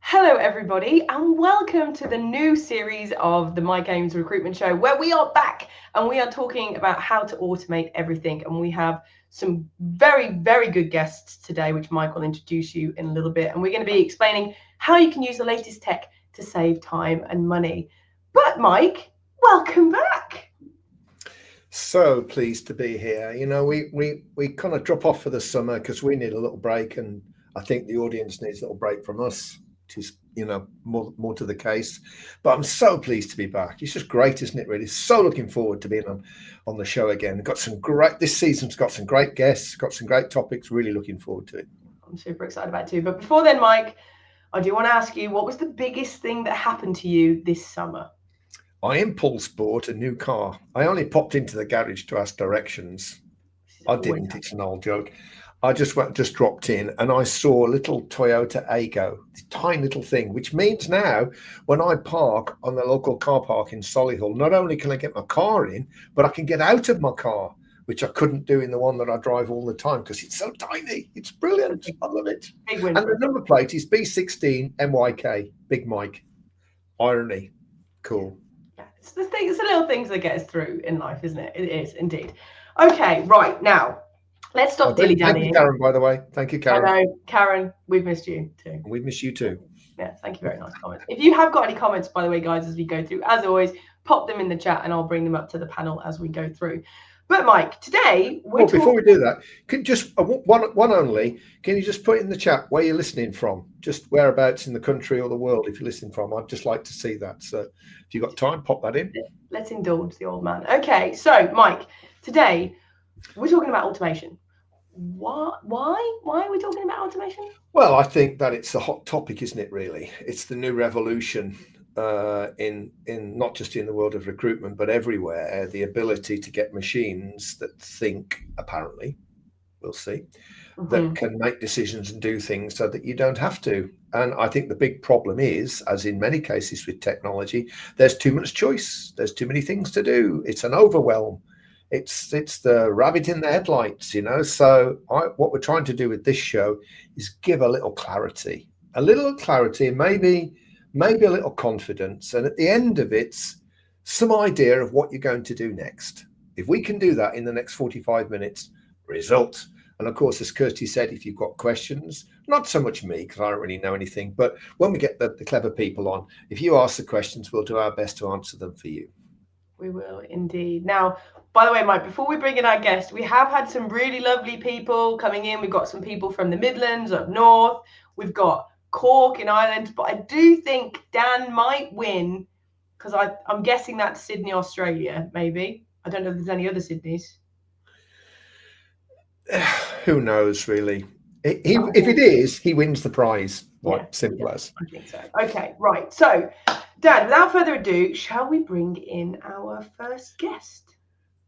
Hello everybody and welcome to the new series of the My Games Recruitment Show, where we are back and we are talking about how to automate everything, and we have some very good guests today, which Mike will introduce you in a little bit, and we're going to be explaining how you can use the latest tech to save time and money. But Mike, welcome back. So pleased to be here. You know, we kind of drop off for the summer because we need a little break, and I think the audience needs a little break from us, which is, you know, more to the case. But I'm so pleased to be back. It's just great, isn't it, really? So looking forward to being on the show again. This season's got some great guests, got some great topics. Really looking forward to it. I'm super excited about it too. But before then, Mike, I do want to ask you, what was the biggest thing that happened to you this summer? I impulse bought a new car. I only popped into the garage to ask directions. I didn't. It's an old joke. I just dropped in and I saw a little Toyota Aygo, this tiny little thing, which means now when I park on the local car park in Solihull, not only can I get my car in, but I can get out of my car, which I couldn't do in the one that I drive all the time because it's so tiny. It's brilliant. I love it. And the number plate is B16 MYK, Big Mike. Irony. Cool. It's the little things that get us through in life, isn't it? It is indeed. Okay, right now, let's stop dilly-dallying. Thank you, Karen, by the way. Thank you, Karen. I know, Karen, we've missed you too. We've missed you too. Yeah, thank you. Very nice comments. If you have got any comments, by the way, guys, as we go through, as always, pop them in the chat and I'll bring them up to the panel as we go through. But Mike, today before we do that, can just one only. Can you just put in the chat where you're listening from, just whereabouts in the country or the world if you're listening from? I'd just like to see that. So if you've got time, pop that in. Let's indulge the old man. Okay, so Mike, today we're talking about automation. Why are we talking about automation? Well, I think that it's a hot topic, isn't it? Really, it's the new revolution. In not just in the world of recruitment, but everywhere, the ability to get machines that think, apparently, we'll see, that can make decisions and do things so that you don't have to. And I think the big problem is, as in many cases with technology, there's too much choice. There's too many things to do. It's an overwhelm. It's the rabbit in the headlights, you know. So what we're trying to do with this show is give a little clarity, and maybe a little confidence, and at the end of it's some idea of what you're going to do next. If we can do that in the next 45 minutes, result. And of course, as Kirsty said, if you've got questions, not so much me, because I don't really know anything, but when we get the clever people on, if you ask the questions, we'll do our best to answer them for you. We will indeed. Now, by the way, Mike, before we bring in our guest, we have had some really lovely people coming in. We've got some people from the Midlands, up north. We've got Cork in Ireland, but I do think Dan might win because I'm guessing that's Sydney, Australia, maybe. I don't know if there's any other Sydneys. Who knows, really? If it is, he wins the prize. Simple as. I think so. Okay, right. So, Dan, without further ado, shall we bring in our first guest?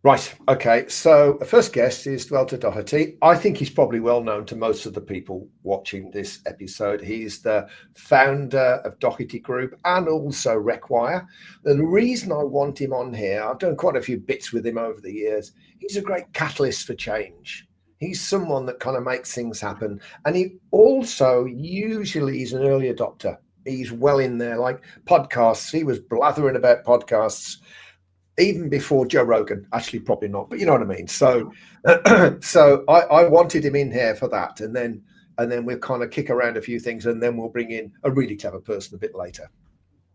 Right. Okay. So the first guest is Dualta Doherty. I think he's probably well known to most of the people watching this episode. He's the founder of Doherty Group and also RecWire. The reason I want him on here, I've done quite a few bits with him over the years. He's a great catalyst for change. He's someone that kind of makes things happen. And he also usually is an early adopter. He's well in there, like podcasts. He was blathering about podcasts even before Joe Rogan. Actually, probably not, but you know what I mean. So I wanted him in here for that, and then we'll kind of kick around a few things, and then we'll bring in a really clever person a bit later.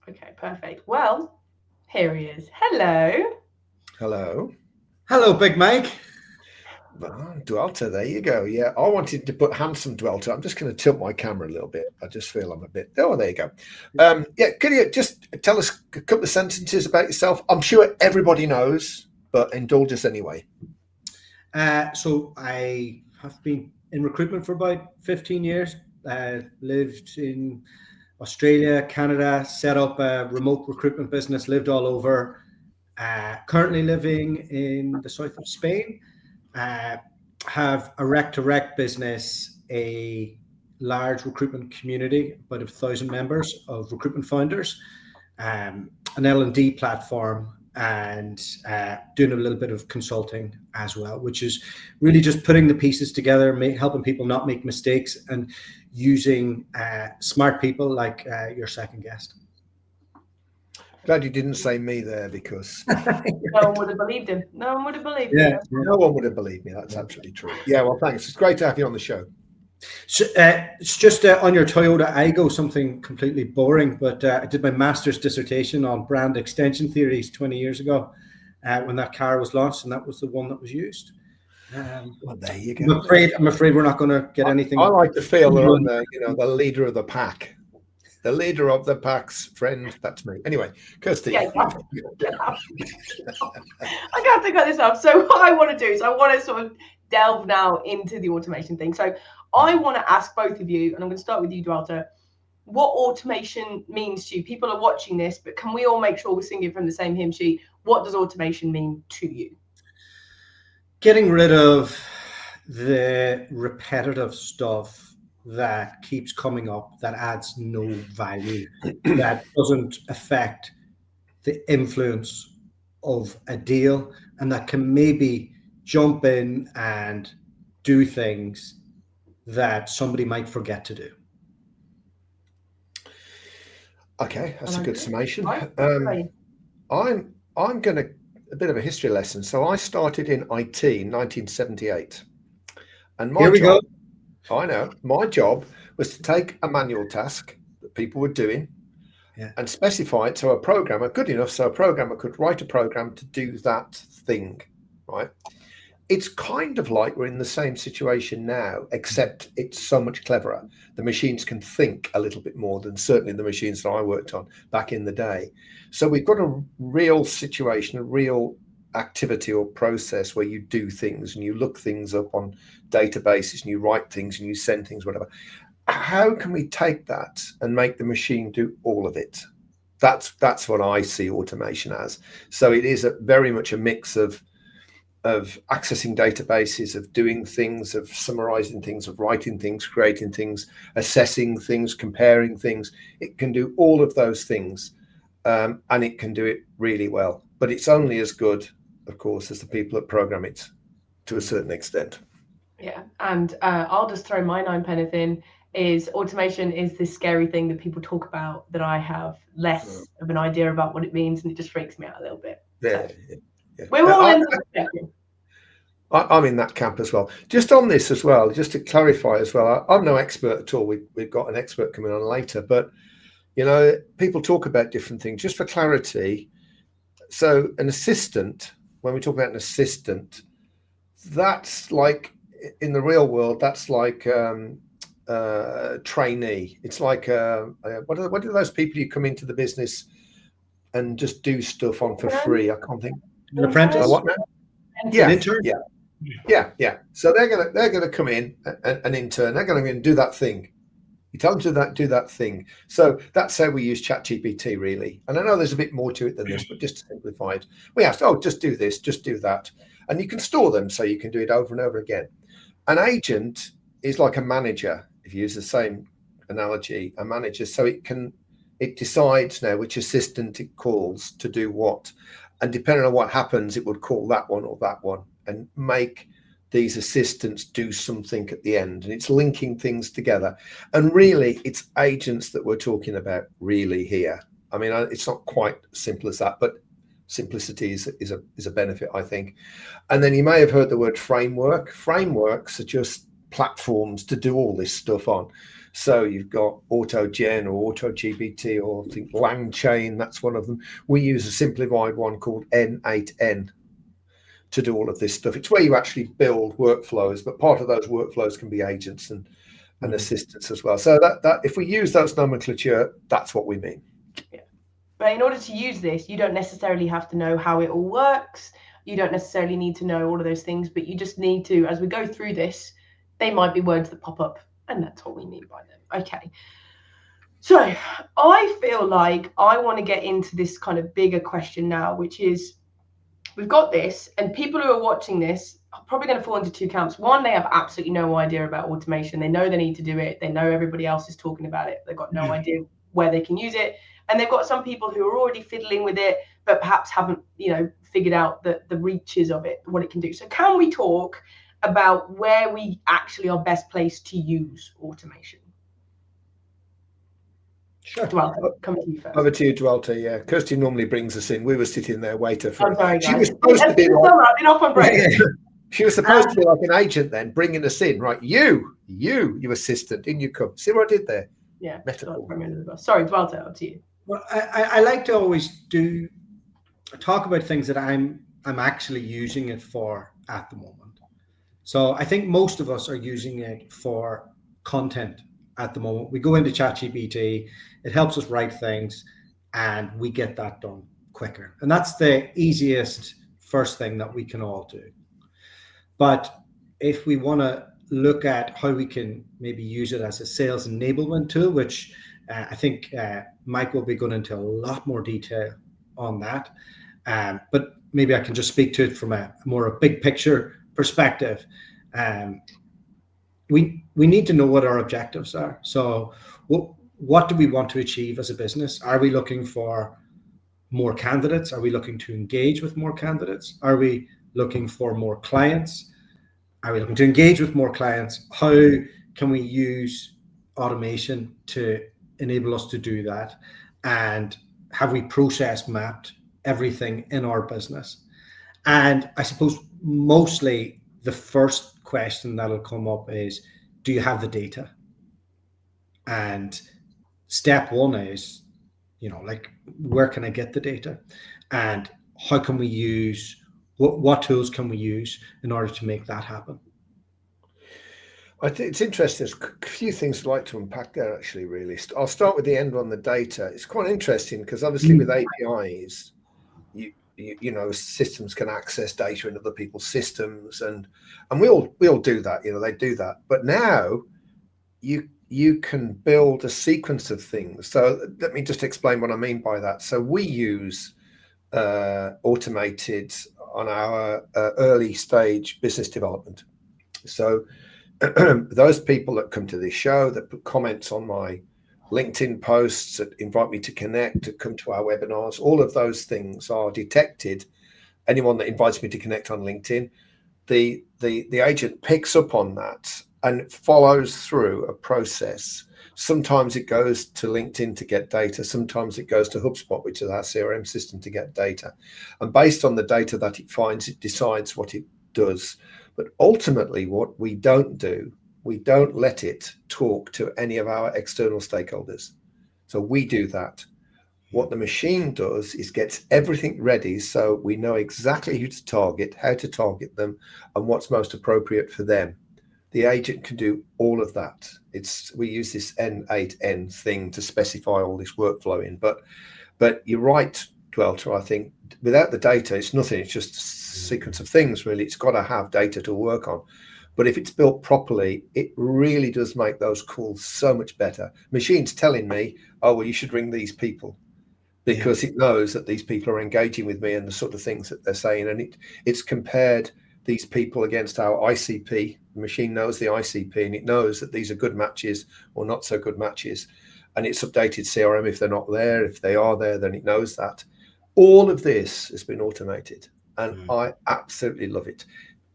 Okay, perfect. Well, here he is. Hello, Big Mike. Well, Dualta, there you go. Yeah, I wanted to put handsome Dualta. I'm just going to tilt my camera a little bit. I just feel I'm a bit. Oh, there you go. Could you just tell us a couple of sentences about yourself? I'm sure everybody knows, but indulge us anyway. So I have been in recruitment for about 15 years. Lived in Australia, Canada, set up a remote recruitment business, lived all over. Currently living in the south of Spain. Have a rec-to-rec business, a large recruitment community, about 1,000 members of recruitment founders, an L&D platform, and doing a little bit of consulting as well, which is really just putting the pieces together, helping people not make mistakes. And using smart people like your second guest. Glad you didn't say me there, because no one would have believed him. No one would have believed him. No one would have believed me. That's absolutely true. Yeah, well, thanks. It's great to have you on the show. So, it's just on your Toyota Aygo, something completely boring, but I did my master's dissertation on brand extension theories 20 years ago when that car was launched, and that was the one that was used. Well, there you go. I'm afraid we're not going to get anything. I like to feel that I'm the leader of the pack. The leader of the pack's friend. That's me. Anyway, Kirsty. Yeah, I can't think of this up. So what I want to do is I want to sort of delve now into the automation thing. So I want to ask both of you, and I'm going to start with you, Dualta, what automation means to you. People are watching this, but can we all make sure we're singing from the same hymn sheet? What does automation mean to you? Getting rid of the repetitive stuff that keeps coming up, that adds no value, that doesn't affect the influence of a deal, and that can maybe jump in and do things that somebody might forget to do. Okay, that's a good summation. Right. I'm going to a bit of a history lesson. So I started in IT in 1978, and my job, I know, my job was to take a manual task that people were doing and specify it so a programmer, good enough so a programmer could write a program to do that thing, right? It's kind of like we're in the same situation now, except it's so much cleverer. The machines can think a little bit more than certainly the machines that I worked on back in the day. So we've got a real situation, a real activity or process where you do things and you look things up on databases and you write things and you send things, whatever. How can we take that and make the machine do all of it? That's what I see automation as. So it is very much a mix of accessing databases, of doing things, of summarizing things, of writing things, creating things, assessing things, comparing things. It can do all of those things, and it can do it really well. But it's only as good, of course, as the people that program it to a certain extent. Yeah, and I'll just throw my 9 pence in. Is automation is this scary thing that people talk about that I have less of an idea about what it means, and it just freaks me out a little bit. Yeah. So. We're all I'm in that camp as well. Just on this as well, just to clarify as well, I'm no expert at all. We've got an expert coming on later, but people talk about different things. Just for clarity, so an assistant, when we talk about an assistant, that's like in the real world, that's like trainee. It's like what are those people who come into the business and just do stuff on for free? I can't think. An apprentice. What now? Yeah, yeah. So they're gonna come in, an intern. They're going to do that thing. You tell them to do that thing. So that's how we use ChatGPT, really. And I know there's a bit more to it than this, but just to simplify it, we asked, just do this, just do that, and you can store them so you can do it over and over again. An agent is like a manager, if you use the same analogy, a manager. So it decides now which assistant it calls to do what. And depending on what happens, it would call that one or that one and make these assistants do something at the end. And it's linking things together. And really, it's agents that we're talking about really here. I mean, it's not quite simple as that, but simplicity is a benefit, I think. And then you may have heard the word framework. Frameworks are just platforms to do all this stuff on. So you've got AutoGen or AutoGPT, or I think LangChain, that's one of them. We use a simplified one called N8N to do all of this stuff. It's where you actually build workflows, but part of those workflows can be agents and assistants as well. So that if we use those nomenclature, that's what we mean. Yeah. But in order to use this, you don't necessarily have to know how it all works. You don't necessarily need to know all of those things, but you just need to, as we go through this, they might be words that pop up. And that's what we mean by them. Okay. So I feel like I want to get into this kind of bigger question now, which is we've got this, and people who are watching this are probably going to fall into two camps. One, they have absolutely no idea about automation. They know they need to do it. They know everybody else is talking about it. They've got no idea where they can use it. And they've got some people who are already fiddling with it, but perhaps haven't, figured out the reaches of it, what it can do. So can we talk about where we actually are best placed to use automation? Sure. Dualta, coming to you first. Over to you, Dualta. Yeah, Kirsty normally brings us in. We were sitting there waiting for I'm sorry, She guys. was supposed to be like, I've been off on break. she was supposed to be like an agent then, bringing us in, right? You assistant, didn't you come? See what I did there? Yeah. Metaphor. Sorry, Dualta, up to you. Well, I like to always talk about things that I'm actually using it for at the moment. So I think most of us are using it for content at the moment. We go into ChatGPT, it helps us write things, and we get that done quicker. And that's the easiest first thing that we can all do. But if we want to look at how we can maybe use it as a sales enablement tool, which I think Mike will be going into a lot more detail on that. But maybe I can just speak to it from a big picture perspective. We need to know what our objectives are. So what do we want to achieve as a business? Are we looking for more candidates? Are we looking to engage with more candidates? Are we looking for more clients? Are we looking to engage with more clients? How can we use automation to enable us to do that? And have we process mapped everything in our business? And I suppose mostly the first question that'll come up is, do you have the data? And step one is, like, where can I get the data? And how can we use, what tools can we use in order to make that happen? I think it's interesting. There's a few things I'd like to unpack there, actually, really. I'll start with the end on the data. It's quite interesting because obviously with APIs, you know, systems can access data in other people's systems, and we all do that. They do that. But now you can build a sequence of things. So let me just explain what I mean by that. So we use automated on our early stage business development. So those people that come to this show, that put comments on my LinkedIn posts, that invite me to connect, to come to our webinars, all of those things are detected. Anyone that invites me to connect on LinkedIn, the agent picks up on that and follows through a process. Sometimes it goes to LinkedIn to get data. Sometimes it goes to HubSpot, which is our CRM system, to get data. And based on the data that it finds, it decides what it does. But ultimately, what we don't do, we don't let it talk to any of our external stakeholders. So we do that. What the machine does is gets everything ready so we know exactly who to target, how to target them, and what's most appropriate for them. The agent can do all of that. We use this N8N thing to specify all this workflow in. But you're right, Dualta, I think without the data, it's nothing. It's just a sequence of things, really. It's got to have data to work on. But if it's built properly, it really does make those calls so much better. Machine's telling me, oh, well, you should ring these people, because it knows that these people are engaging with me and the sort of things that they're saying. And it's compared these people against our ICP. The machine knows the ICP, and it knows that these are good matches or not so good matches. And it's updated CRM if they're not there. If they are there, then it knows that. All of this has been automated, and I absolutely love it.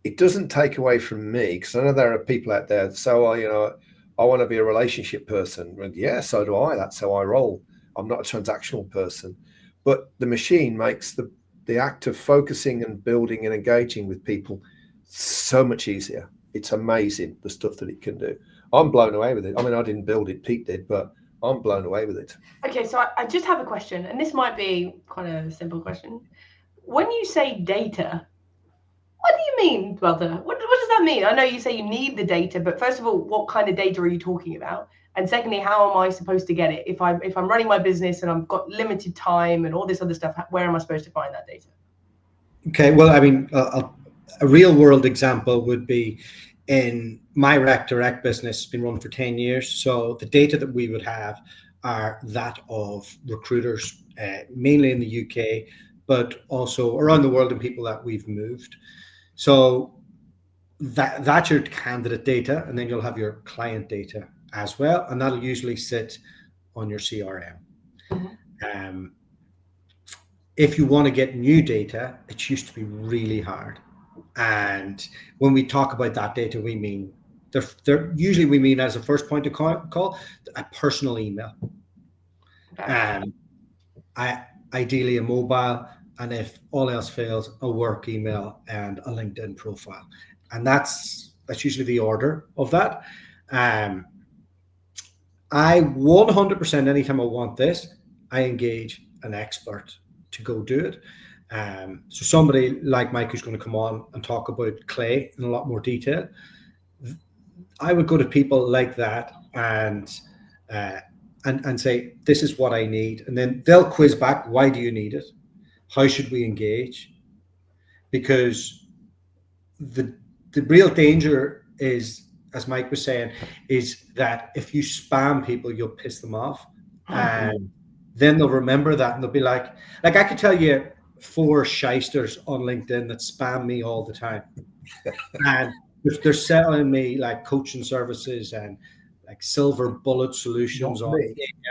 It doesn't take away from me, because I know there are people out there that say, well, I want to be a relationship person. And yeah, so do I. That's how I roll. I'm not a transactional person. But the machine makes the act of focusing and building and engaging with people so much easier. It's amazing, the stuff that it can do. I'm blown away with it. I mean, I didn't build it, Pete did, but I'm blown away with it. Okay, so I just have a question, and this might be quite a simple question. When you say data, what do you mean, Dualta? What does that mean? I know you say you need the data, but first of all, what kind of data are you talking about? And secondly, how am I supposed to get it? If I'm running my business and I've got limited time and all this other stuff, where am I supposed to find that data? Okay, well, I mean, a real world example would be in my Rec Direct business, been run for 10 years. So the data that we would have are that of recruiters, mainly in the UK, but also around the world, and people that we've moved. So that's your candidate data, and then you'll have your client data as well, and that'll usually sit on your CRM. Mm-hmm. If you want to get new data, it used to be really hard. And when we talk about that data, we mean usually we mean as a first point of call, a personal email. Ideally a mobile, and if all else fails, a work email and a LinkedIn profile. And that's usually the order of that. I 100%, anytime I want this, I engage an expert to go do it. So somebody like Mike who's going to come on and talk about clay in a lot more detail, I would go to people like that and say, this is what I need. And then they'll quiz back, why do you need it? How should we engage? Because the real danger is, as Mike was saying, is that if you spam people, you'll piss them off. And then they'll remember that and they'll be like I could tell you 4 shysters on LinkedIn that spam me all the time. And they're selling me like coaching services and like silver bullet solutions on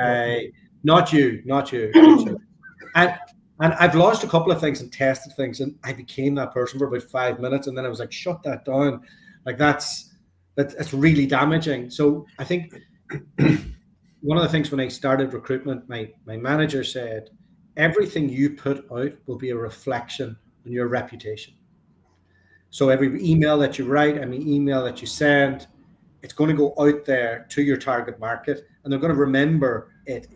AI. Not you. And I've launched a couple of things and tested things, and I became that person for about 5 minutes, and then I was like, shut that down. Like that's really damaging. So I think one of the things when I started recruitment, my manager said, everything you put out will be a reflection on your reputation. So every email that you write, every email that you send, it's going to go out there to your target market, and they're going to remember it.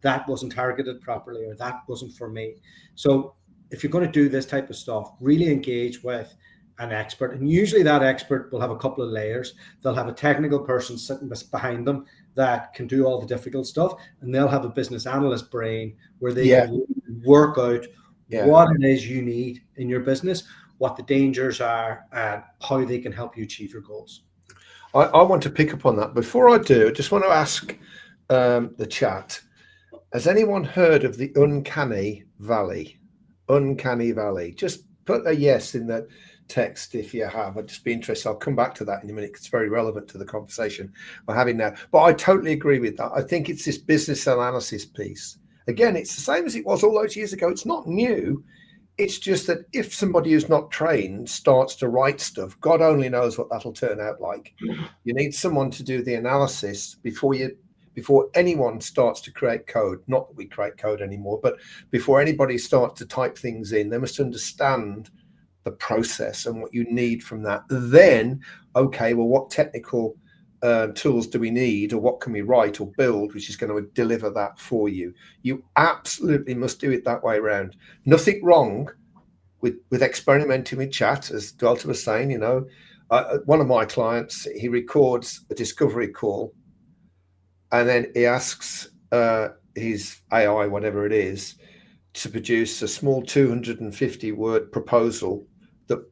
That wasn't targeted properly, or that wasn't for me. So if you're going to do this type of stuff, really engage with an expert. And usually that expert will have a couple of layers. They'll have a technical person sitting behind them that can do all the difficult stuff, and they'll have a business analyst brain where they can work out what it is you need in your business, what the dangers are, and how they can help you achieve your goals. I want to pick up on that. Before I do, I just want to ask the chat, has anyone heard of the uncanny valley? Uncanny valley. Just put a yes in the text if you have. I'd just be interested. I'll come back to that in a minute. It's very relevant to the conversation we're having now. But I totally agree with that. I think it's this business analysis piece. Again, it's the same as it was all those years ago. It's not new. It's just that if somebody who's not trained starts to write stuff, God only knows what that'll turn out like. You need someone to do the analysis before anyone starts to create code. Not that we create code anymore, but before anybody starts to type things in, they must understand the process and what you need from that. Then, okay, well, what technical tools do we need, or what can we write or build which is going to deliver that for you? You absolutely must do it that way around. Nothing wrong with experimenting with chat, as Dualta was saying. One of my clients, he records a discovery call, and then he asks his AI, whatever it is, to produce a small 250-word proposal that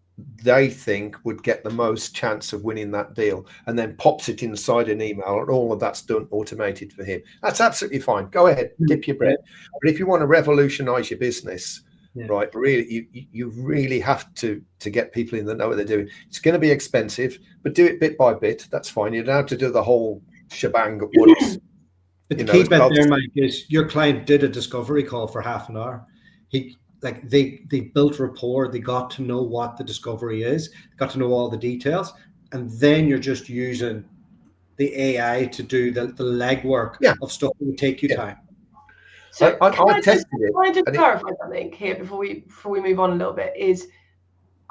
they think would get the most chance of winning that deal, and then pops it inside an email, and all of that's done automated for him. That's absolutely fine. Go ahead, dip your bread. But if you want to revolutionize your business, right, really, you really have to get people in that know what they're doing. It's going to be expensive, but do it bit by bit. That's fine. You don't have to do the whole shebang at once. But the key bit there, Mike, is your client did a discovery call for half an hour. They built rapport. They got to know what the discovery is, got to know all the details, and then you're just using the AI to do the legwork of stuff that would take you time. So can I just clarify something here before we move on a little bit? Is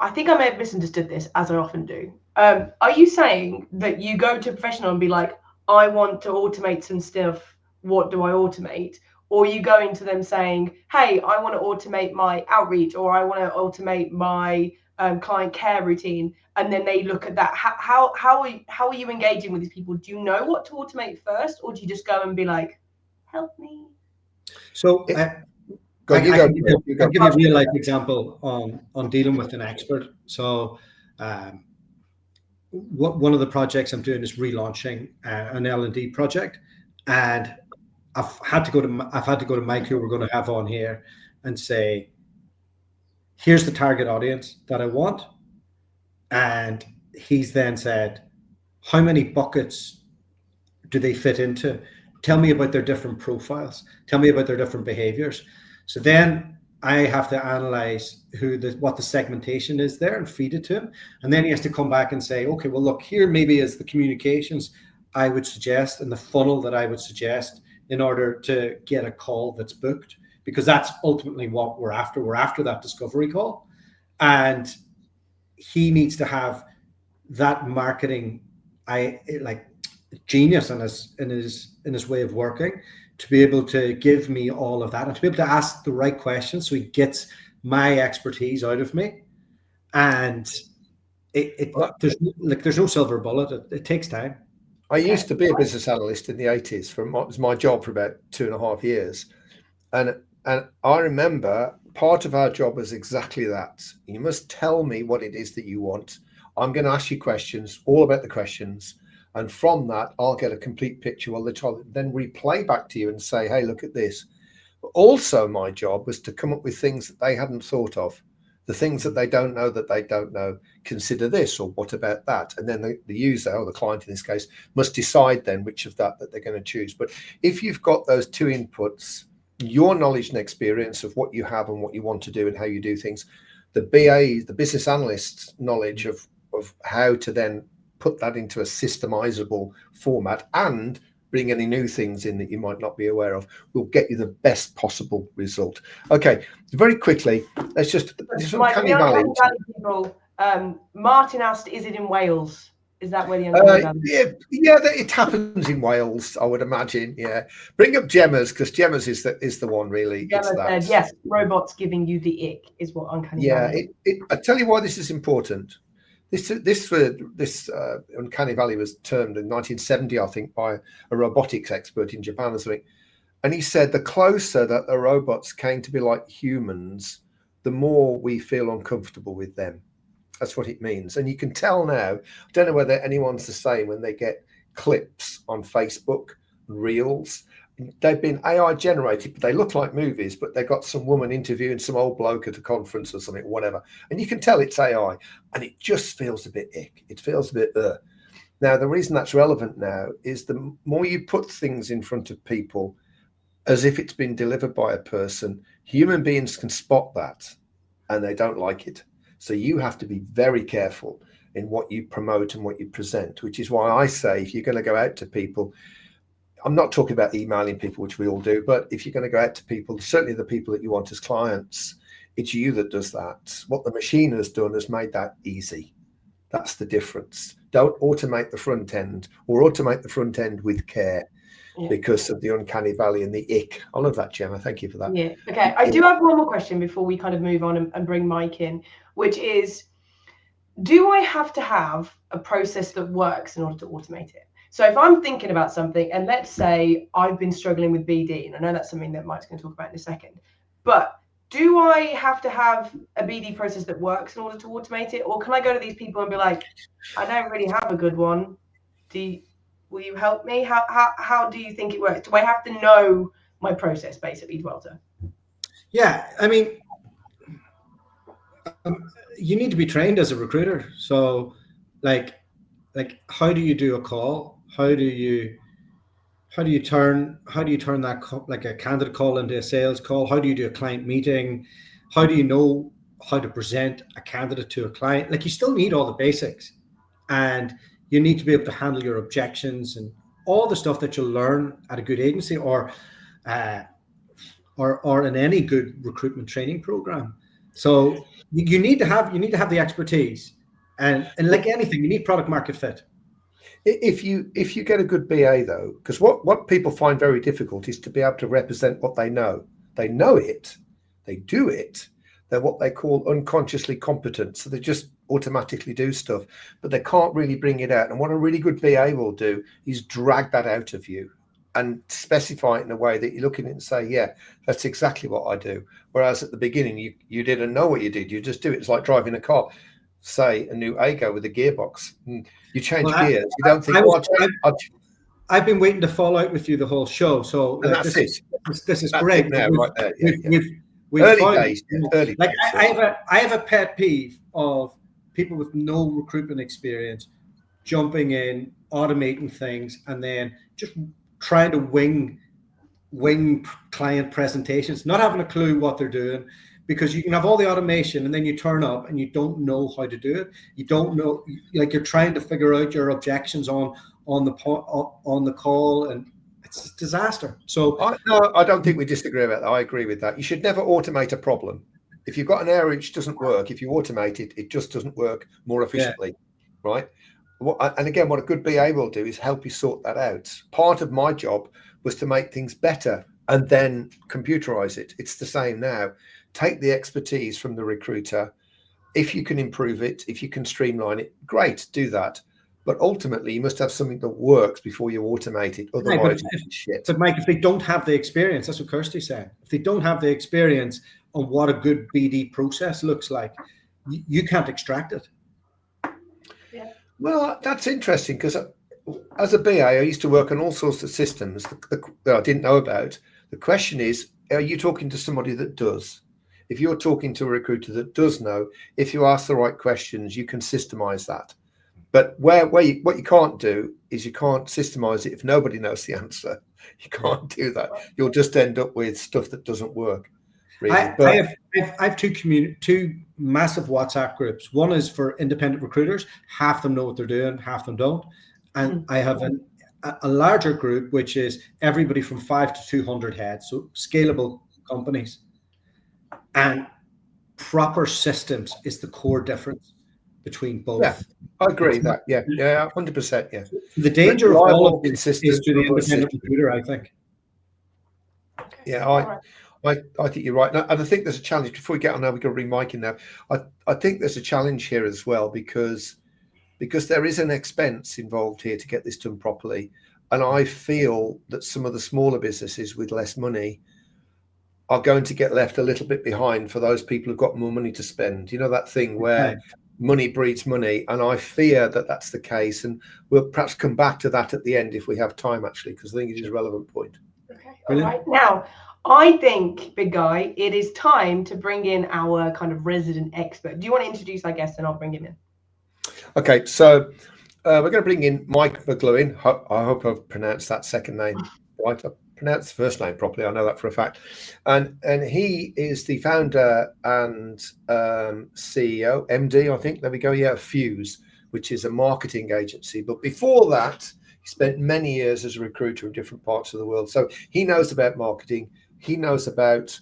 I think I may have misunderstood this, as I often do. Are you saying that you go to a professional and be like, I want to automate some stuff, what do I automate? Or you go into them saying, hey, I want to automate my outreach, or I want to automate my client care routine, and then they look at that. How are you engaging with these people? Do you know what to automate first, or do you just go and be like, help me? So I'll give you a real life example on dealing with an expert. So one of the projects I'm doing is relaunching an L&D project, and I've had to go to Mike, who we're going to have on here, and say, here's the target audience that I want. And he's then said, how many buckets do they fit into? Tell me about their different profiles. Tell me about their different behaviors. So then I have to analyze what the segmentation is there and feed it to him. And then he has to come back and say, okay, well, look, here maybe is the communications I would suggest and the funnel that I would suggest in order to get a call that's booked, because that's ultimately what we're after. We're after that discovery call, and he needs to have that marketing genius in his way of working to be able to give me all of that and to be able to ask the right questions so he gets my expertise out of me. And there's no silver bullet. It takes time. I used to be a business analyst in the 80s. It was my job for about 2.5 years. And I remember part of our job was exactly that. You must tell me what it is that you want. I'm going to ask you questions, all about the questions. And from that, I'll get a complete picture. Well, then replay back to you and say, hey, look at this. But also my job was to come up with things that they hadn't thought of. The things that they don't know, consider this, or what about that? And then the user, or the client in this case, must decide then which of that they're going to choose. But if you've got those two inputs, your knowledge and experience of what you have and what you want to do and how you do things, the BA, the business analyst's knowledge of how to then put that into a systemizable format and bring any new things in that you might not be aware of, will get you the best possible result. Okay, very quickly, let's just Uncanny Valley people. Martin asked, "Is it in Wales? Is that where the Uncanny Valley?" Yeah, it happens in Wales, I would imagine. Yeah, bring up Gemma's, because Gemma's is the one really. Gemma said, "Yes, robots giving you the ick is what Uncanny Valley." Yeah, I tell you why this is important. This Uncanny Valley was termed in 1970, I think, by a robotics expert in Japan or something. And he said the closer that the robots came to be like humans, the more we feel uncomfortable with them. That's what it means. And you can tell now, I don't know whether anyone's the same when they get clips on Facebook, Reels. They've been AI generated, but they look like movies, but they've got some woman interviewing some old bloke at a conference or something, whatever. And you can tell it's AI, and it just feels a bit ick. It feels a bit Now, the reason that's relevant now is the more you put things in front of people as if it's been delivered by a person, human beings can spot that, and they don't like it. So you have to be very careful in what you promote and what you present, which is why I say if you're going to go out to people, I'm not talking about emailing people, which we all do, but if you're going to go out to people, certainly the people that you want as clients, it's you that does that. What the machine has done has made that easy. That's the difference. Don't automate the front end, or automate the front end with care, because of the Uncanny Valley and the ick. I love that, Gemma. Thank you for that. Yeah. Okay. I do have one more question before we kind of move on and bring Mike in, which is, do I have to have a process that works in order to automate it? So if I'm thinking about something, and let's say I've been struggling with BD, and I know that's something that Mike's going to talk about in a second, but do I have to have a BD process that works in order to automate it? Or can I go to these people and be like, I don't really have a good one. Will you help me? How do you think it works? Do I have to know my process, basically, Dualta? Yeah, I mean, you need to be trained as a recruiter. So, like how do you do a call? How do you turn that like a candidate call into a sales call? How do you do a client meeting? How do you know how to present a candidate to a client? Like, you still need all the basics, and you need to be able to handle your objections and all the stuff that you'll learn at a good agency or in any good recruitment training program. So you need to have the expertise, and like anything, you need product market fit. If you get a good BA though, because what people find very difficult is to be able to represent what they know. They know it, they do it. They're what they call unconsciously competent. So they just automatically do stuff, but they can't really bring it out. And what a really good BA will do is drag that out of you and specify it in a way that you look at it and say, yeah, that's exactly what I do. Whereas at the beginning, you didn't know what you did. You just do it. It's like driving a car, say a new Ago with a gearbox. You change gears. You don't think, I've been waiting to fall out with you the whole show. So like, this is great. Now, right there. Yeah, early days. I have a pet peeve of people with no recruitment experience jumping in, automating things, and then just trying to wing client presentations, not having a clue what they're doing, because you can have all the automation and then you turn up and you don't know how to do it. You don't know, like, you're trying to figure out your objections on the call, and it's a disaster. So no, I don't think we disagree about that. I agree with that. You should never automate a problem. If you've got an area which doesn't work, if you automate it, it just doesn't work more efficiently, right? And again, what a good BA will do is help you sort that out. Part of my job was to make things better and then computerize it. It's the same now. Take the expertise from the recruiter. If you can improve it, if you can streamline it, great, do that. But ultimately, you must have something that works before you automate it. Otherwise, it's shit. But Mike, if they don't have the experience, that's what Kirsty said. If they don't have the experience on what a good BD process looks like, you can't extract it. Yeah. Well, that's interesting because as a BA, I used to work on all sorts of systems that I didn't know about. The question is, are you talking to somebody that does? If you're talking to a recruiter that does know, if you ask the right questions, you can systemize that. But what you can't do is you can't systemize it if nobody knows the answer. You can't do that. You'll just end up with stuff that doesn't work. Really. I have two massive WhatsApp groups. One is for independent recruiters. Half them know what they're doing, half them don't. And I have a larger group, which is everybody from 5 to 200 heads, so scalable companies. And proper systems is the core difference between both. Yeah, I agree with that. Yeah, 100%. Yeah. The danger of all of this is to the independent recruiter, I think. Yeah, I think you're right. And I think there's a challenge. Before we get on now, we've got to bring Mike in now. I think there's a challenge here as well because there is an expense involved here to get this done properly. And I feel that some of the smaller businesses with less money are going to get left a little bit behind for those people who've got more money to spend. You know, that thing where money breeds money. And I fear that that's the case. And we'll perhaps come back to that at the end if we have time, actually, because I think it is a relevant point. Okay. All right. Now, I think, big guy, it is time to bring in our kind of resident expert. Do you want to introduce our guest and I'll bring him in? Okay, so we're going to bring in Mike McGluhan. I hope I've pronounced that second name right. I pronounced the first name properly. I know that for a fact. And he is the founder and CEO, MD, I think. There we go. Yeah, Fuse, which is a marketing agency. But before that, he spent many years as a recruiter in different parts of the world. So he knows about marketing. He knows about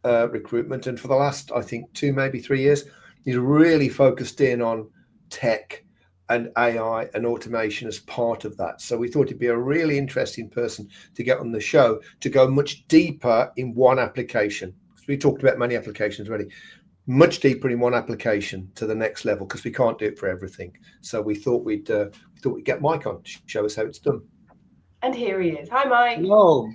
recruitment. And for the last, I think, 2, maybe 3 years, he's really focused in on tech and AI and automation as part of that. So we thought he'd be a really interesting person to get on the show to go much deeper in one application. We talked about many applications already, much deeper in one application to the next level because we can't do it for everything. So we thought we'd get Mike on to show us how it's done. And here he is. Hi, Mike. Hello.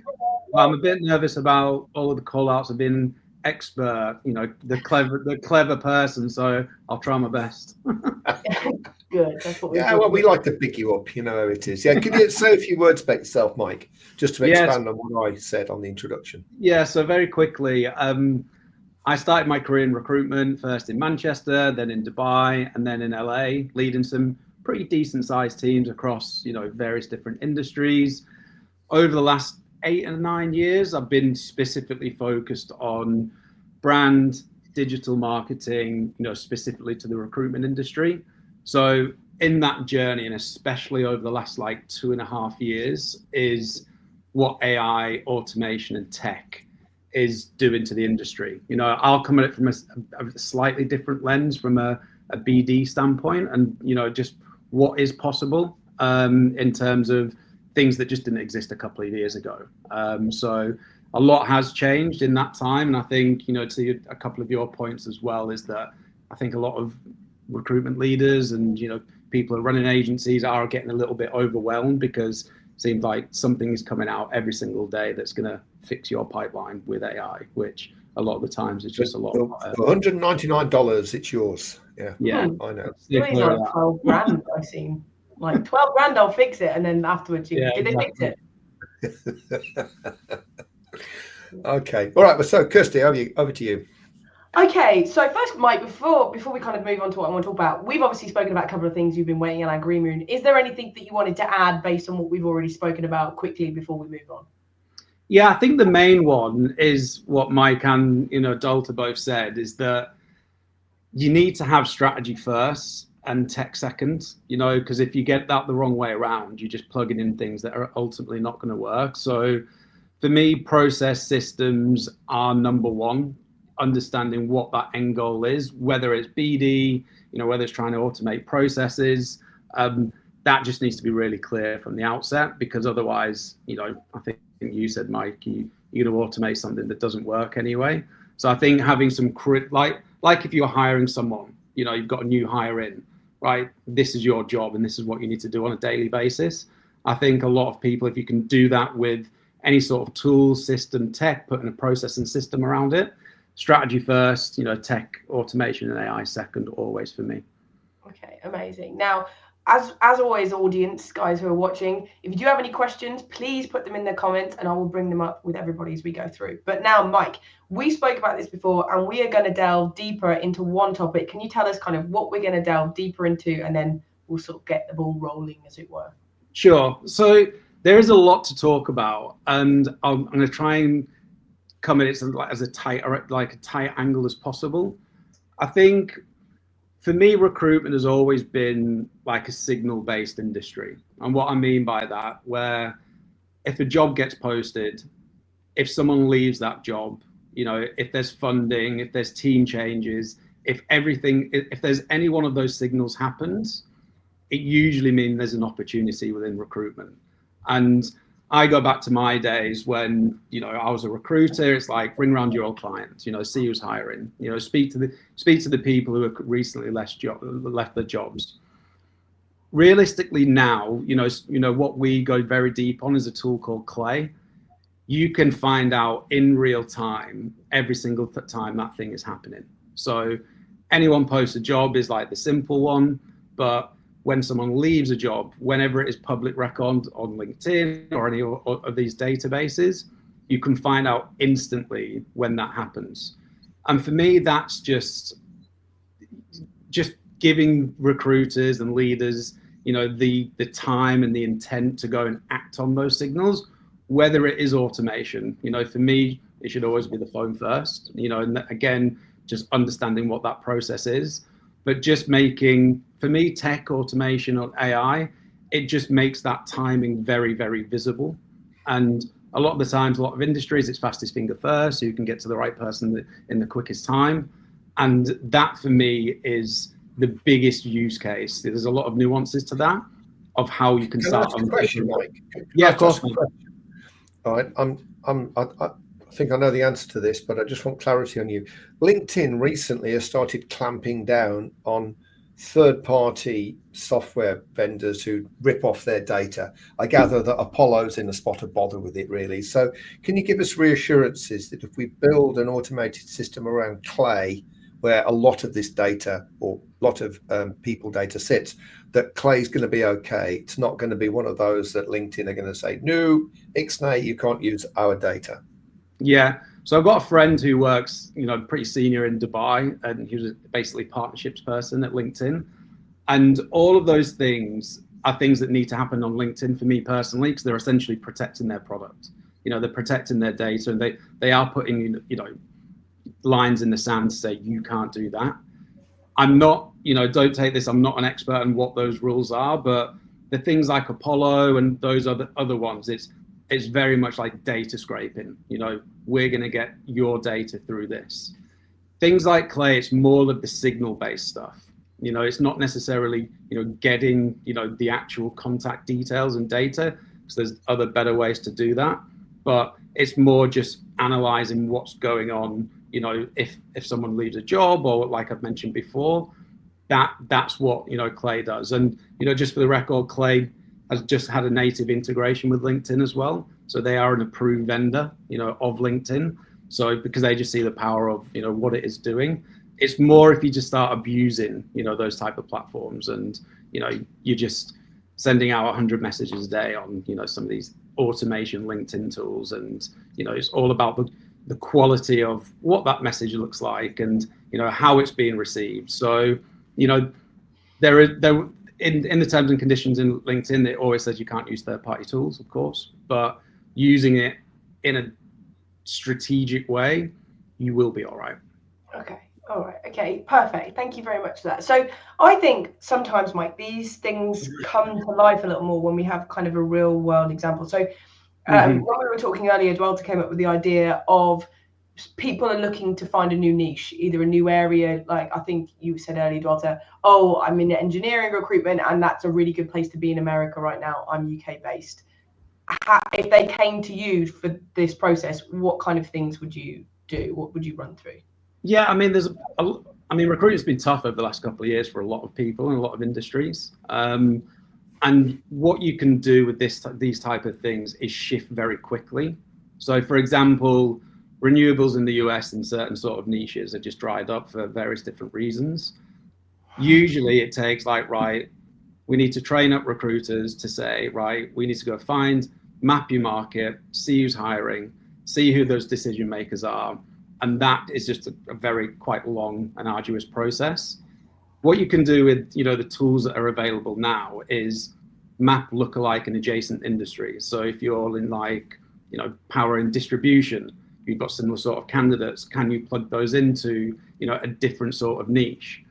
Well, I'm a bit nervous about all of the call-outs. I've been expert, the clever person, so I'll try my best. Good. That's what we like to pick you up. You know how it is. Yeah, could you say a few words about yourself, Mike, just to expand on what I said on the introduction? Yeah, so very quickly, I started my career in recruitment, first in Manchester, then in Dubai, and then in LA, leading some pretty decent sized teams across, various different industries. Over the last 8 and 9 years, I've been specifically focused on brand, digital marketing, specifically to the recruitment industry. So in that journey, and especially over the last 2.5 years, is what AI, automation, and tech is doing to the industry. I'll come at it from a slightly different lens, from a BD standpoint, and just what is possible in terms of things that just didn't exist a couple of years ago. So a lot has changed in that time. And I think, to a couple of your points as well, is that I think a lot of recruitment leaders and, people who are running agencies are getting a little bit overwhelmed because it seems like something is coming out every single day that's going to fix your pipeline with AI, which a lot of the times is just a lot. For $199, it's yours. Yeah, I know. It's like 12 grand, I've seen. Like 12 grand, I'll fix it, and then afterwards, did they fix it? Okay, all right. So, Kirsty, over to you. Okay, so first, Mike, before we kind of move on to what I want to talk about, we've obviously spoken about a couple of things you've been waiting in our green room. Is there anything that you wanted to add based on what we've already spoken about quickly before we move on? Yeah, I think the main one is what Mike and Dualta both said, is that you need to have strategy first. and tech second, because if you get that the wrong way around, you're just plugging in things that are ultimately not going to work. So for me, process systems are number one, understanding what that end goal is, whether it's BD, whether it's trying to automate processes. That just needs to be really clear from the outset, because otherwise, I think you said, Mike, you're going to automate something that doesn't work anyway. So I think having some like if you're hiring someone, you've got a new hire in, right? This is your job and this is what you need to do on a daily basis. I think a lot of people, if you can do that with any sort of tool, system, tech, putting a process and system around it, strategy first, tech, automation and AI second, always for me. Okay, amazing. Now, as always, audience, guys who are watching, if you do have any questions, please put them in the comments and I will bring them up with everybody as we go through. But now, Mike, we spoke about this before and we are going to delve deeper into one topic. Can you tell us kind of what we're going to delve deeper into, and then we'll sort of get the ball rolling, as it were? Sure. So there is a lot to talk about, and I'm going to try and come at it as a tight angle as possible. I think for me, recruitment has always been like a signal-based industry. And what I mean by that, where if a job gets posted, if someone leaves that job, if there's funding, if there's team changes, if there's any one of those signals happens, it usually means there's an opportunity within recruitment. And I go back to my days when, I was a recruiter. It's like, bring around your old clients, see who's hiring, speak to the people who have recently left their jobs. Realistically now, what we go very deep on is a tool called Clay. You can find out in real time, every single time that thing is happening. So anyone posts a job is like the simple one, but when someone leaves a job, whenever it is public record on LinkedIn or any of these databases, you can find out instantly when that happens. And for me, that's just giving recruiters and leaders, the time and the intent to go and act on those signals, whether it is automation. For me, it should always be the phone first, and again, just understanding what that process is. But just making, for me, tech, automation, or AI, it just makes that timing very, very visible. And a lot of the times, a lot of industries, it's fastest finger first, so you can get to the right person in the quickest time. And that, for me, is the biggest use case. There's a lot of nuances to that, of how you can start. I ask a question, Mike? Yeah, of course. All right, I think I know the answer to this, but I just want clarity on you. LinkedIn recently has started clamping down on third-party software vendors who rip off their data. I gather that Apollo's in a spot of bother with it, really. So can you give us reassurances that if we build an automated system around Clay, where a lot of this data or a lot of people data sits, that Clay's going to be okay? It's not going to be one of those that LinkedIn are going to say, no, Ixnay, you can't use our data. Yeah, so I've got a friend who works, pretty senior in Dubai, and he was basically partnerships person at LinkedIn. And all of those things are things that need to happen on LinkedIn for me personally, because they're essentially protecting their product. They're protecting their data, and they are putting, lines in the sand to say, you can't do that. I'm not, don't take this, I'm not an expert on what those rules are, but the things like Apollo and those other ones, it's very much like data scraping. We're going to get your data through this. Things like Clay, it's more of the signal-based stuff. It's not necessarily, getting, the actual contact details and data, because there's other better ways to do that. But it's more just analyzing what's going on. If someone leaves a job, or like I've mentioned before, that's what, Clay does. And, just for the record, Clay has just had a native integration with LinkedIn as well. So they are an approved vendor, of LinkedIn. So because they just see the power of, what it is doing. It's more if you just start abusing, those type of platforms, and, you're just sending out 100 messages a day on, some of these automation LinkedIn tools. And, it's all about the quality of what that message looks like, and, how it's being received. So, there in the terms and conditions in LinkedIn, it always says you can't use third-party tools, of course, but using it in a strategic way, you will be all right. Okay, All right. Okay. Perfect. Thank you very much for that. So I think sometimes, Mike, these things come to life a little more when we have kind of a real world example. So when we were talking earlier, Dualta came up with the idea of people are looking to find a new niche, either a new area. Like I think you said earlier, Dualta, oh, I'm in engineering recruitment, and that's a really good place to be in America right now. I'm UK based. If they came to you for this process, what kind of things would you do? What would you run through? Yeah, I mean, recruiting's been tough over the last couple of years for a lot of people in a lot of industries. And what you can do with these type of things is shift very quickly. So, for example, renewables in the US in certain sort of niches are just dried up for various different reasons. Usually it takes right, we need to train up recruiters to say, right, we need to go map your market, see who's hiring, see who those decision makers are. And that is just a very quite long and arduous process. What you can do with the tools that are available now is map lookalike and adjacent industries. So if you're in power and distribution, you've got similar sort of candidates. Can you plug those into a different sort of niche?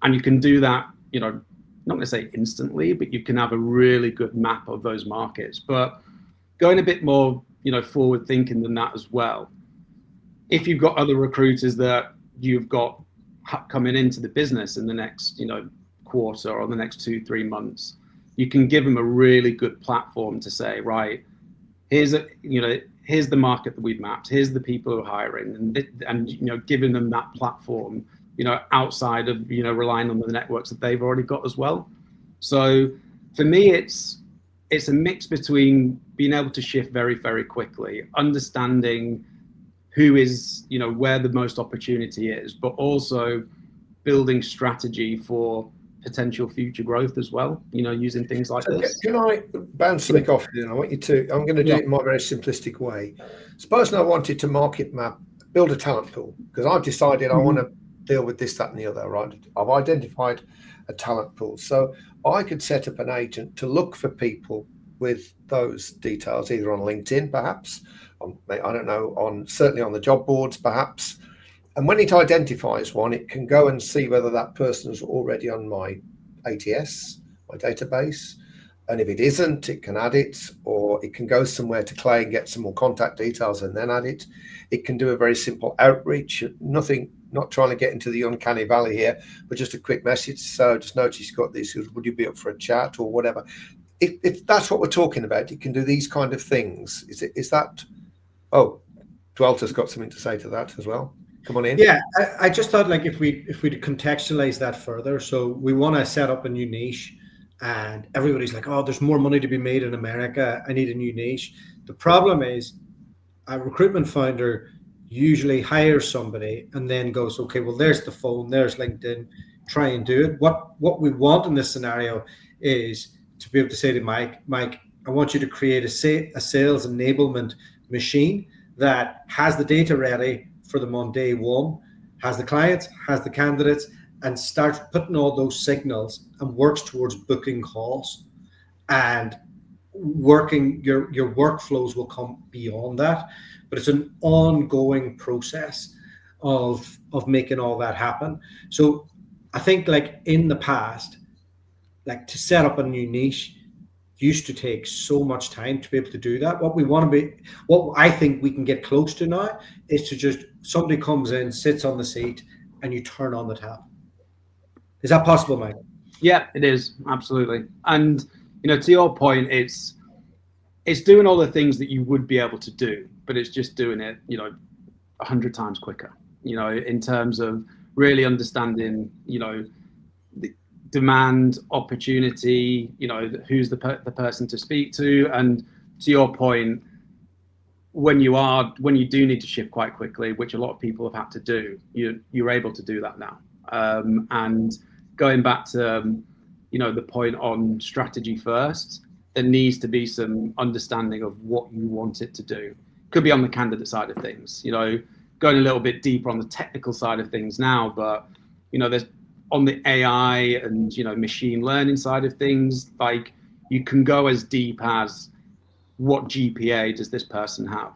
And you can do that not going to say instantly, but you can have a really good map of those markets. But going a bit more forward thinking than that as well. If you've got other recruiters that you've got coming into the business in the next, quarter or the next 2-3 months, you can give them a really good platform to say, right, here's the market that we've mapped, here's the people who are hiring, and giving them that platform, outside of relying on the networks that they've already got as well. So for me, it's a mix between being able to shift very, very quickly, understanding who is, where the most opportunity is, but also building strategy for potential future growth as well, using things like this. Can I bounce something off you? I'm going to do it in my very simplistic way. Suppose I wanted to market map, build a talent pool, because I've decided I want to deal with this, that, and the other, right? I've identified a talent pool. So I could set up an agent to look for people with those details, either on LinkedIn, perhaps, I don't know, certainly on the job boards, perhaps. And when it identifies one, it can go and see whether that person is already on my ATS, my database. And if it isn't, it can add it, or it can go somewhere to Clay and get some more contact details and then add it. It can do a very simple outreach, not trying to get into the uncanny valley here, but just a quick message. So just notice you've got this, would you be up for a chat or whatever? If that's what we're talking about, it can do these kind of things. Is that, oh, Dualta's got something to say to that as well. Come on in. Yeah, I just thought if we contextualize that further, so we want to set up a new niche, and everybody's like, oh, there's more money to be made in America, I need a new niche. The problem is a recruitment founder usually hires somebody and then goes, okay, well, there's the phone, there's LinkedIn, try and do it. What we want in this scenario is to be able to say to Mike, I want you to create a sales enablement machine that has the data ready for them on day one, has the clients, has the candidates, and starts putting all those signals and works towards booking calls. And working your workflows will come beyond that, but it's an ongoing process of making all that happen. So I think in the past, to set up a new niche used to take so much time to be able to do that. What I think we can get close to now is to just somebody comes in, sits on the seat, and you turn on the tap. Is that possible, Mike? Yeah, it is, absolutely. And to your point, it's doing all the things that you would be able to do, but it's just doing it 100 times quicker. In terms of really understanding the demand, opportunity, who's the person to speak to. And to your point, when you do need to shift quite quickly, which a lot of people have had to do, you're able to do that now. And going back to the point on strategy first, there needs to be some understanding of what you want it to do. Could be on the candidate side of things, going a little bit deeper on the technical side of things now, but there's on the AI and machine learning side of things, you can go as deep as what GPA does this person have?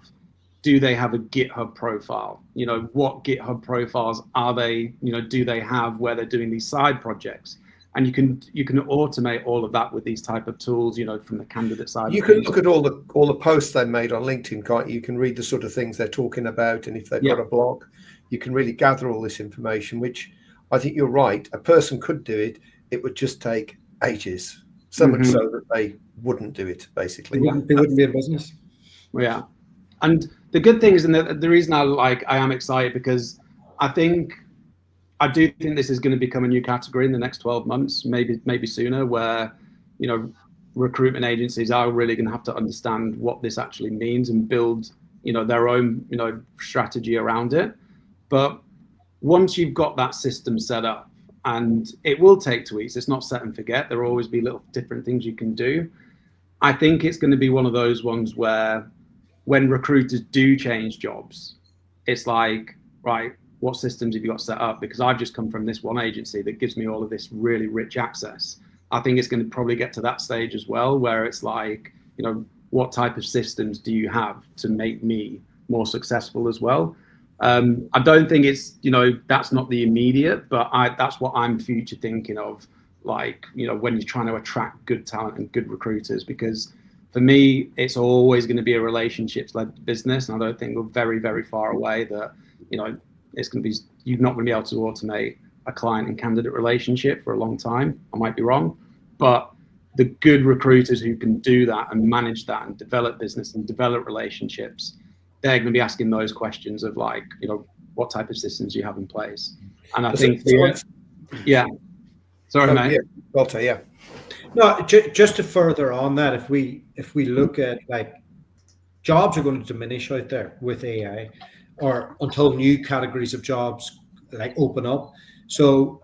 do they have a GitHub profile? You know, what GitHub profiles are they, you know, do they have where they're doing these side projects? And you can automate all of that with these type of tools, you know, from the candidate side. You can look at all the posts they made on LinkedIn, can't you? You can read the sort of things they're talking about, and if they've got a blog, you can really gather all this information, which I think you're right. A person could do it. It would just take ages, so much so that they wouldn't do it, basically. They wouldn't be a business. Yeah. And the good thing is, and the reason I am excited, because I do think this is going to become a new category in the next 12 months, maybe sooner, where, you know, recruitment agencies are really going to have to understand what this actually means and build, you know, their own, you know, strategy around it. But once you've got that system set up, and it will take tweaks, it's not set and forget, there will always be little different things you can do. I think it's going to be one of those ones where when recruiters do change jobs, it's like, right, what systems have you got set up? Because I've just come from this one agency that gives me all of this really rich access. I think it's going to probably get to that stage as well, where it's like, you know, what type of systems do you have to make me more successful as well? I don't think it's, you know, that's not the immediate, but that's what I'm future thinking of, like, you know, when you're trying to attract good talent and good recruiters, because for me, it's always going to be a relationships-led business. And I don't think we're very, very far away that, you know, it's going to be, you're not going to be able to automate a client and candidate relationship for a long time. I might be wrong, but the good recruiters who can do that and manage that and develop business and develop relationships, they're going to be asking those questions of, like, you know, what type of systems you have in place. And I think, sorry, mate. Walter, yeah. No, just to further on that, if we look at, like, jobs are going to diminish out there with AI, or until new categories of jobs like open up. So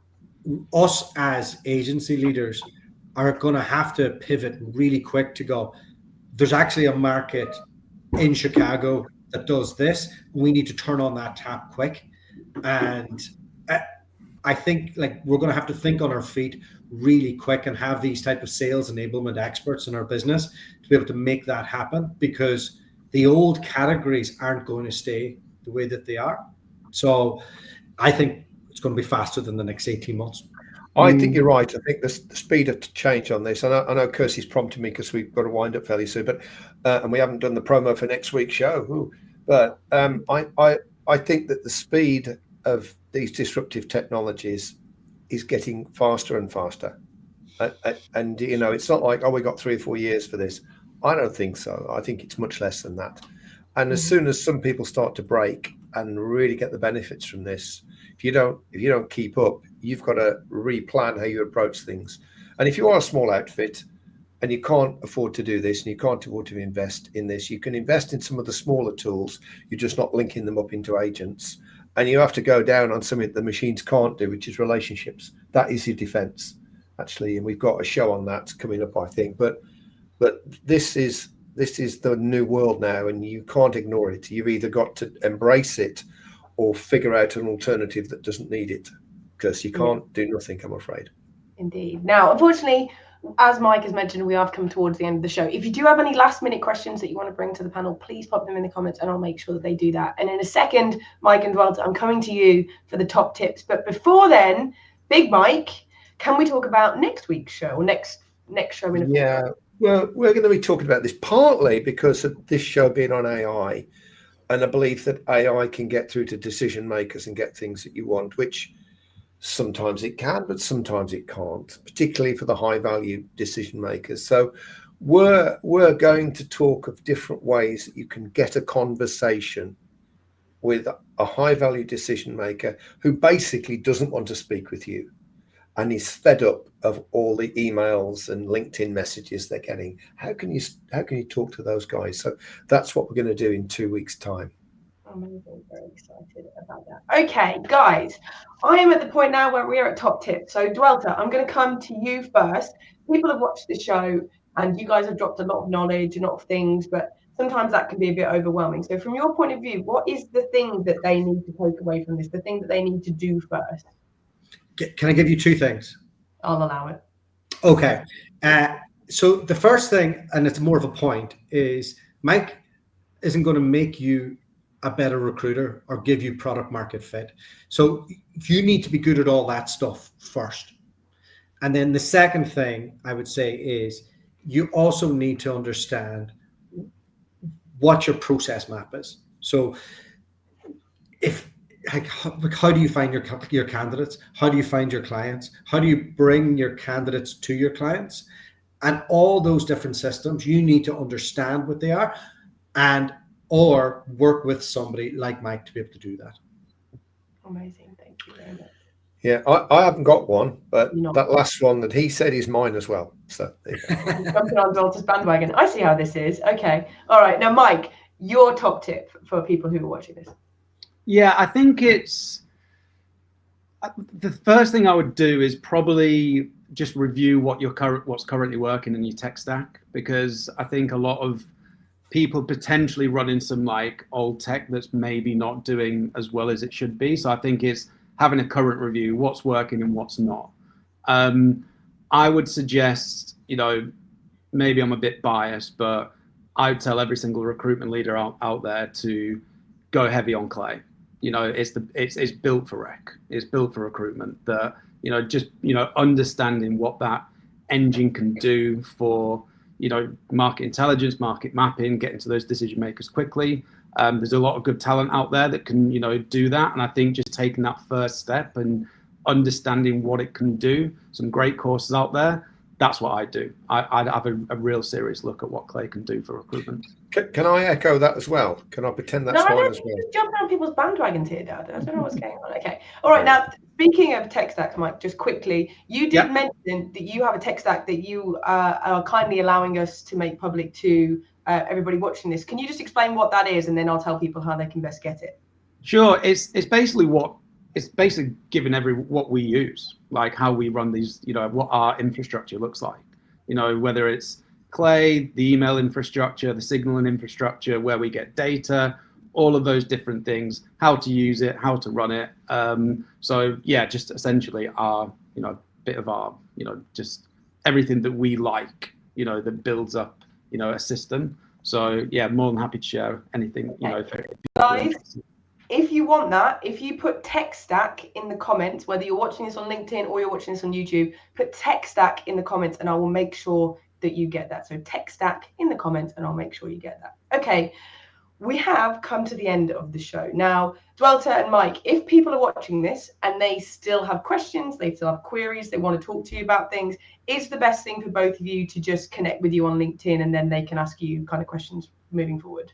us as agency leaders are going to have to pivot really quick to go, there's actually a market in Chicago that does this. We need to turn on that tap quick. And I think, like, we're going to have to think on our feet really quick and have these type of sales enablement experts in our business to be able to make that happen, because the old categories aren't going to stay the way that they are. So I think it's going to be faster than the next 18 months. I think you're right. I think the speed of change on this, I know Kirsty's prompting me because we've got to wind up fairly soon, but and we haven't done the promo for next week's show. But I think that the speed of these disruptive technologies is getting faster and faster. And you know, it's not like, oh, we got 3 or 4 years for this. I don't think so. I think it's much less than that. And as soon as some people start to break and really get the benefits from this, if you don't keep up, you've got to replan how you approach things. And if you are a small outfit and you can't afford to do this and you can't afford to invest in this, you can invest in some of the smaller tools. You're just not linking them up into agents. And you have to go down on something the machines can't do, which is relationships. That is your defense, actually. And we've got a show on that coming up, I think. But this is the new world now, and you can't ignore it. You've either got to embrace it or figure out an alternative that doesn't need it, because you can't do nothing, I'm afraid. Indeed. Now, unfortunately, as Mike has mentioned, we have come towards the end of the show. If you do have any last minute questions that you want to bring to the panel, please pop them in the comments and I'll make sure that they do that. And in a second, Mike and Dualta, I'm coming to you for the top tips. But before then, Big Mike, can we talk about next week's show, or next show in a Yeah, well, we're going to be talking about this partly because of this show being on AI and a belief that AI can get through to decision makers and get things that you want, which sometimes it can, but sometimes it can't, particularly for the high value decision makers. So we're going to talk of different ways that you can get a conversation with a high value decision maker who basically doesn't want to speak with you and is fed up of all the emails and LinkedIn messages they're getting. How can you talk to those guys? So that's what we're going to do in 2 weeks' time. Amazing. Very excited about that. Okay, guys, I am at the point now where we are at top tips. So Dualta, I'm going to come to you first. People have watched the show and you guys have dropped a lot of knowledge, a lot of things, but sometimes that can be a bit overwhelming. So from your point of view, what is the thing that they need to take away from this, the thing that they need to do first? Can I give you 2 things? I'll allow it. Okay. So the first thing, and it's more of a point, is Mike isn't going to make you a better recruiter or give you product market fit. So you need to be good at all that stuff first. And then the second thing I would say is you also need to understand what your process map is. So if like, how do you find your candidates? How do you find your clients? How do you bring your candidates to your clients? And all those different systems, you need to understand what they are, and or work with somebody like Mike to be able to do that. Amazing. Thank you very much. Yeah, I haven't got one, but that last one that he said is mine as well. So there you go. Jumping on Dualta's bandwagon. I see how this is. Okay. All right. Now, Mike, your top tip for people who are watching this. Yeah, I think it's the first thing I would do is probably just review what's currently working in your tech stack, because I think a lot of people potentially running some like old tech that's maybe not doing as well as it should be. So I think it's having a current review, what's working and what's not. I would suggest, maybe I'm a bit biased, but I would tell every single recruitment leader out there to go heavy on Clay. It's built for rec. It's built for recruitment. Understanding what that engine can do for, market intelligence, market mapping, getting to those decision makers quickly. There's a lot of good talent out there that can, do that. And I think just taking that first step and understanding what it can do, some great courses out there, that's what I do. I'd have a real serious look at what Clay can do for recruitment. Can I echo that as well? Can I pretend that's mine as well? Just jumping on people's bandwagons here, Dad. I don't know what's going on. Okay. All right. Now, speaking of tech stacks, Mike, just quickly, you did mention that you have a tech stack that you are kindly allowing us to make public to everybody watching this. Can you just explain what that is, and then I'll tell people how they can best get it? Sure. It's basically giving what we use, like how we run these, what our infrastructure looks like, whether it's Clay, the email infrastructure, the signaling infrastructure, where we get data, all of those different things, how to use it, how to run it. Just essentially our, bit of our, just everything that we like, that builds up, a system. So yeah, more than happy to share anything, Guys, if you want that, if you put tech stack in the comments, whether you're watching this on LinkedIn or you're watching this on YouTube, put tech stack in the comments and I will make sure that you get that. So tech stack in the comments and I'll make sure you get that. Okay, we have come to the end of the show. Now, Dualta and Mike, if people are watching this and they still have questions, they still have queries, they want to talk to you about things, is the best thing for both of you to just connect with you on LinkedIn and then they can ask you kind of questions moving forward?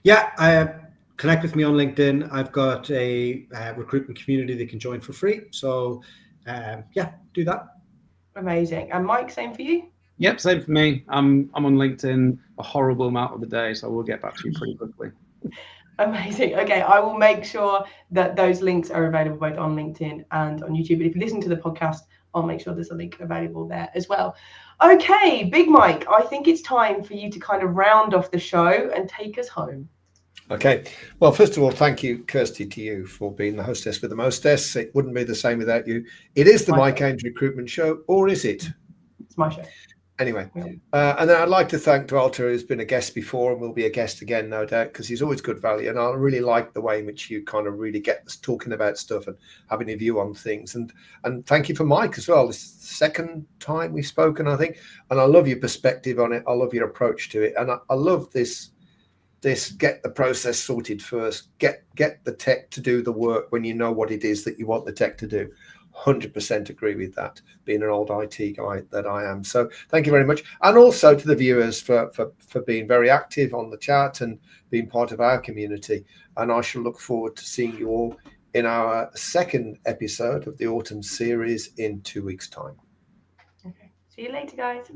Yeah, connect with me on LinkedIn. I've got a recruitment community they can join for free. So do that. Amazing. And Mike, same for you? Yep, same for me. I'm on LinkedIn a horrible amount of the day, so we'll get back to you pretty quickly. Amazing. Okay, I will make sure that those links are available both on LinkedIn and on YouTube. But if you listen to the podcast, I'll make sure there's a link available there as well. Okay, Big Mike, I think it's time for you to kind of round off the show and take us home. Okay. Well, first of all, thank you, Kirsty, to you for being the hostess with the mostess. It wouldn't be the same without you. It is the Mike Ames Recruitment Show, or is it? It's my show. Anyway, and then I'd like to thank Dualta, who's been a guest before and will be a guest again, no doubt, because he's always good value. And I really like the way in which you kind of really get us talking about stuff and having a view on things. And thank you for Mike as well. This is the second time we've spoken, I think. And I love your perspective on it. I love your approach to it. And I love this get the process sorted first, get the tech to do the work when you know what it is that you want the tech to do. 100% agree with that, being an old IT guy that I am. So thank you very much. And also to the viewers for being very active on the chat and being part of our community. And I shall look forward to seeing you all in our second episode of the autumn series in 2 weeks' time. Okay. See you later, guys.